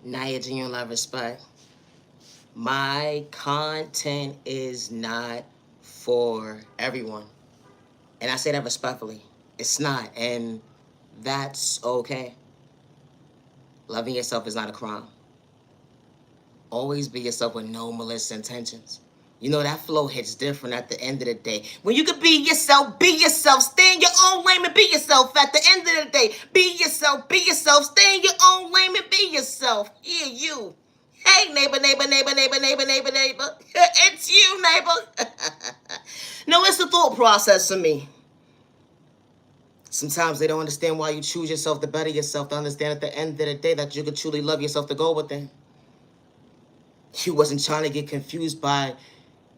Naya Genuine Love Respect. My content is not for everyone. And I say that respectfully. It's not. And that's okay. Loving yourself is not a crime. Always be yourself with no malicious intentions. You know, that flow hits different at the end of the day. When you can be yourself, stay in your own lane and be yourself at the end of the day. Be yourself, stay in your own lane and be yourself. Yeah, you. Hey, neighbor. It's you, neighbor. No, it's the thought process for me. Sometimes they don't understand why you choose yourself to better yourself, to understand at the end of the day that you could truly love yourself to go within. You wasn't trying to get confused by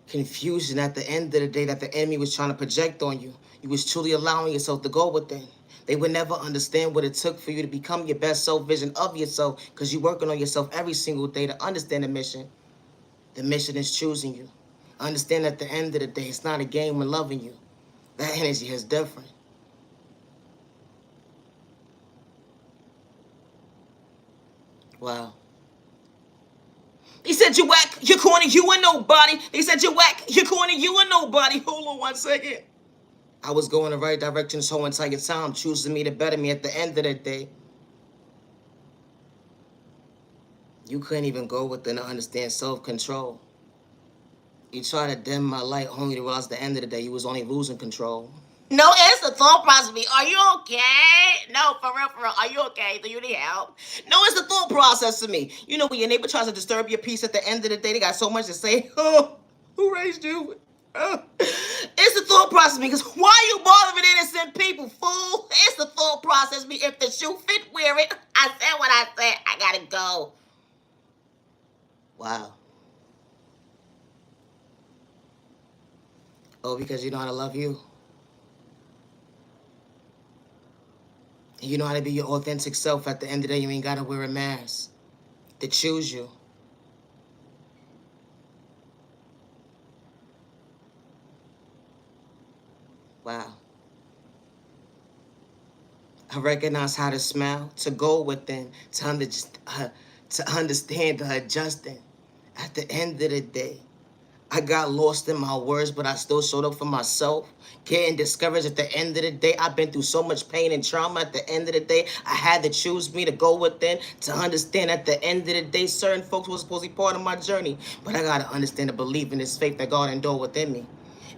confusion at the end of the day that the enemy was trying to project on you. You was truly allowing yourself to go within. They would never understand what it took for you to become your best self vision of yourself because you're working on yourself every single day to understand the mission. The mission is choosing you. Understand at the end of the day, it's not a game when loving you. That energy is different. Wow. He said you whack, you're corny, you ain't nobody. He said you whack, you're corny, you ain't nobody. Hold on 1 second. I was going the right direction this whole entire time, choosing me to better me at the end of the day. You couldn't even go within to understand self-control. You tried to dim my light only to realize at the end of the day you was only losing control. No, it's the thought process. Are you okay? No, for real. Are you okay? Do you need help? No, it's the thought process of me. You know, when your neighbor tries to disturb your peace at the end of the day, they got so much to say. Oh, who raised you? It's the thought process of me. Because why are you bothering innocent people, fool? It's the thought process of me. If the shoe fit, wear it. I said what I said. I gotta go. Wow. Oh, because you know how to love you. You know how to be your authentic self. At the end of the day, you ain't gotta wear a mask to choose you. Wow. I recognize how to smile, to go within, to understand the adjusting. At the end of the day, I got lost in my words, but I still showed up for myself. Getting discouraged at the end of the day. I've been through so much pain and trauma. At the end of the day, I had to choose me to go within, to understand at the end of the day, certain folks were supposed to be part of my journey. But I got to understand and believe in this faith that God endured within me.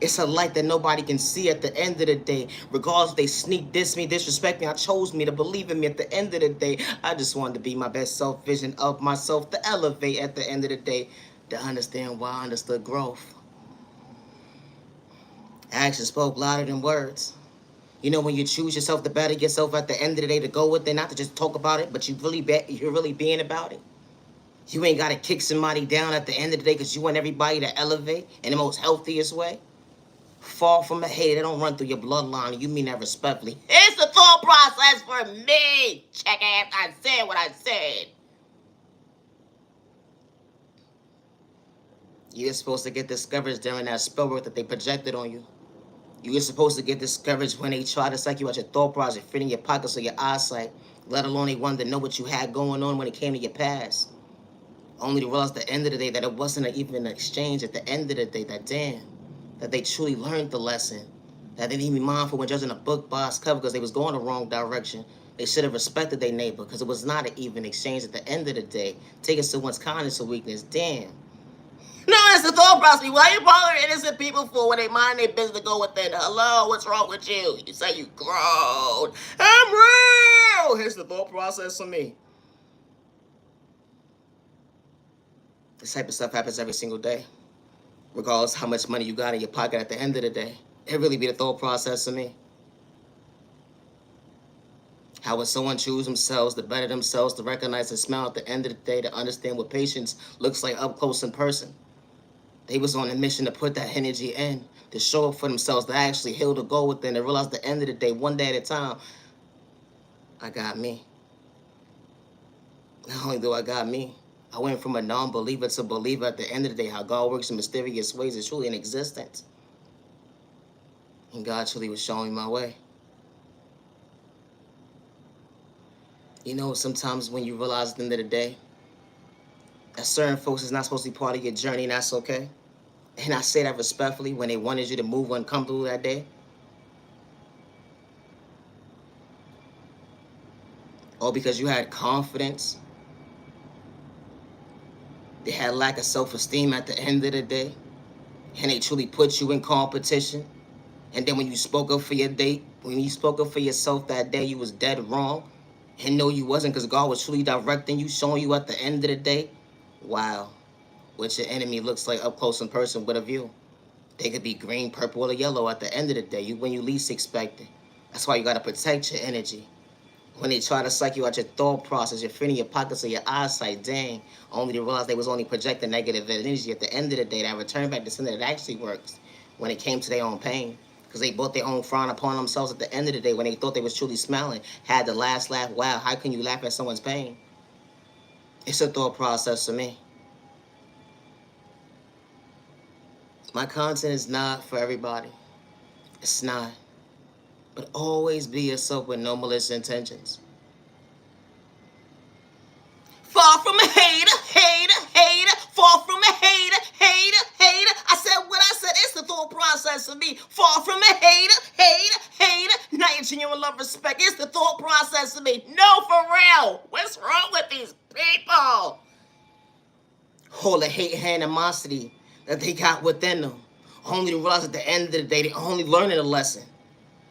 It's a light that nobody can see at the end of the day. Regardless if they sneak diss me, disrespect me, I chose me to believe in me at the end of the day. I just wanted to be my best self vision of myself, to elevate at the end of the day, to understand why I understood growth. Action spoke louder than words. You know, when you choose yourself to better yourself at the end of the day, to go with it, not to just talk about it, but you're really being about it. You ain't got to kick somebody down at the end of the day because you want everybody to elevate in the most healthiest way. Fall from the hate. They don't run through your bloodline. You mean that respectfully. It's the thought process for me. Check ass. I said what I said. You're supposed to get discouraged during that spell work that they projected on you. You're supposed to get discouraged when they try to psych you out your thought process, fit in your pockets or your eyesight, let alone they wanted to know what you had going on when it came to your past. Only to realize at the end of the day that it wasn't even an exchange at the end of the day, that damn, that they truly learned the lesson, that they didn't be mindful when judging a book by its cover because they was going the wrong direction. They should have respected their neighbor because it was not an even exchange at the end of the day. Taking someone's kindness or weakness, damn. No, it's the thought process. Why you bothering innocent people for when they mind their business to go within? Hello, what's wrong with you? You say you grown. I'm real. Here's the thought process for me. This type of stuff happens every single day. Regardless how much money you got in your pocket at the end of the day. It really be the thought process for me. How would someone choose themselves, to better themselves, to recognize and smile at the end of the day, to understand what patience looks like up close in person? They was on a mission to put that energy in, to show up for themselves, to actually heal, to go within, to realize at the end of the day, one day at a time, I got me. Not only do I got me, I went from a non-believer to believer at the end of the day. How God works in mysterious ways is truly in existence. And God truly was showing me my way. You know, sometimes when you realize at the end of the day, That certain folks is not supposed to be part of your journey, and that's okay. And I say that respectfully when they wanted you to move uncomfortable that day. Or because you had confidence. They had lack of self-esteem at the end of the day. And they truly put you in competition. And then when you spoke up for your date, when you spoke up for yourself that day, you was dead wrong. And no, you wasn't, because God was truly directing you, showing you at the end of the day, wow, what your enemy looks like up close in person with a view. They could be green, purple, or yellow at the end of the day, when you least expect it. That's why you got to protect your energy. When they try to psych you out your thought process, your feeling, your pockets, or your eyesight, dang, only to realize they was only projecting negative energy. At the end of the day, that return back to something that actually works when it came to their own pain. Because they brought their own frown upon themselves at the end of the day when they thought they was truly smiling, had the last laugh. Wow, how can you laugh at someone's pain? It's a thought process to me. My content is not for everybody. It's not. But always be yourself with no malicious intentions. Far from a hater, hater, hater. Far from a hater, hater, hater. I said what I said. It's the thought process of me. Far from a hater, hater, hater. Not your genuine love, respect. It's the thought process of me. No, for real. What's wrong with these people? All the hate and animosity that they got within them. Only to realize at the end of the day, they only learning a lesson.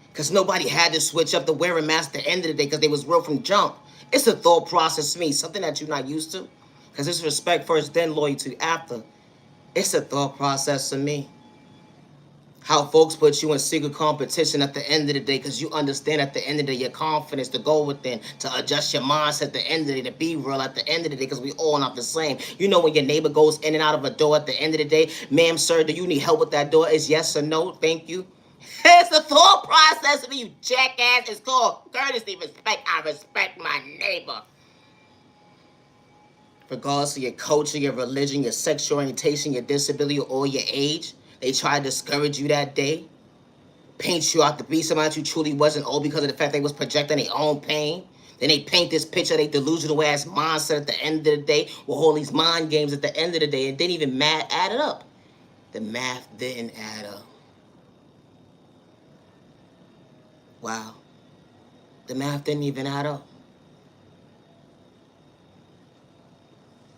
Because nobody had to switch up to wearing masks at the end of the day because they was real from jump. It's a thought process to me, something that you're not used to. Because it's respect first, then loyalty after. It's a thought process to me. How folks put you in secret competition at the end of the day because you understand at the end of the day your confidence to go within, to adjust your mindset at the end of the day, to be real at the end of the day because we all not the same. You know when your neighbor goes in and out of a door at the end of the day, ma'am, sir, do you need help with that door? Is yes or no? Thank you. It's the thought process of me, you jackass. It's called courtesy, respect. I respect my neighbor. Regardless of your culture, your religion, your sexual orientation, your disability, or your age, they try to discourage you that day. Paint you out to be somebody that you truly wasn't, all because of the fact they was projecting their own pain. Then they paint this picture, they delusional ass mindset at the end of the day, with all these mind games at the end of the day, and didn't even add it up. The math didn't add up. Wow. The math didn't even add up.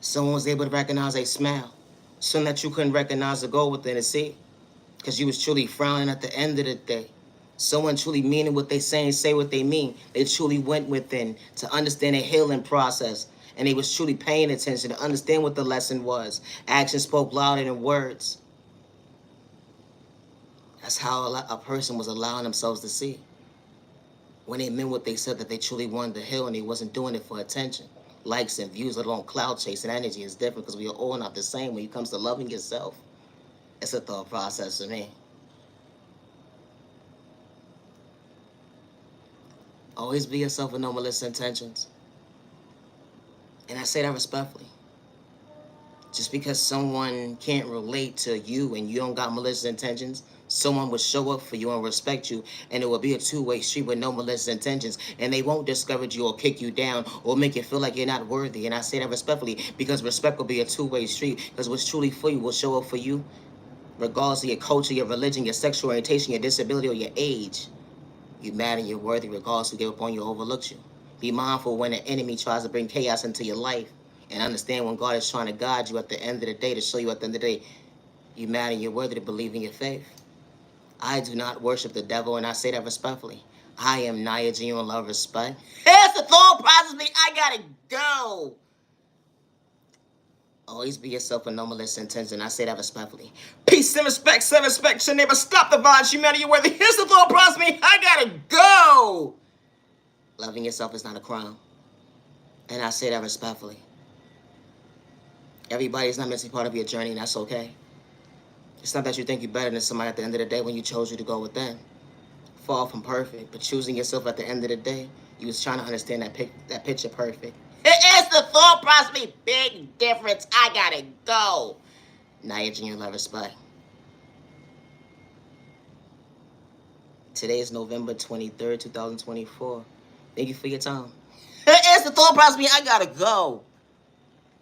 Someone was able to recognize a smile. Something that you couldn't recognize the goal within and see. Because you was truly frowning at the end of the day. Someone truly meaning what they say and say what they mean. They truly went within to understand a healing process. And they was truly paying attention to understand what the lesson was. Action spoke louder than words. That's how a person was allowing themselves to see. When they meant what they said, that they truly wanted to heal and they wasn't doing it for attention. Likes and views, let alone cloud chasing energy is different because we are all not the same when it comes to loving yourself. It's a thought process for me. Always be yourself with no malicious intentions. And I say that respectfully. Just because someone can't relate to you and you don't got malicious intentions, someone will show up for you and respect you, and it will be a two-way street with no malicious intentions, and they won't discourage you or kick you down or make you feel like you're not worthy. And I say that respectfully because respect will be a two-way street, because what's truly for you will show up for you regardless of your culture, your religion, your sexual orientation, your disability, or your age. You matter, you're worthy regardless who gave up on you or overlooked you. Be mindful when the enemy tries to bring chaos into your life, and understand when God is trying to guide you at the end of the day, to show you at the end of the day you matter, you're worthy to believe in your faith. I do not worship the devil, and I say that respectfully. I am Naya Genuine Love Respect. It's the thought process me. I gotta go. Always be yourself with no malicious intentions, and I say that respectfully. Peace and respect, your neighbor. Stop the violence, you matter, you're worthy. Here's the thought process me. I gotta go. Loving yourself is not a crime, and I say that respectfully. Everybody's not meant to be part of your journey, and that's okay. It's not that you think you're better than somebody at the end of the day when you chose you to go within. Far from perfect, but choosing yourself at the end of the day, you was trying to understand that picture perfect. It is the thought process, me. Big difference. I gotta go. Naya Genuine Love Respect. Today is November 23rd, 2024. Thank you for your time. It is the thought process, me. I gotta go.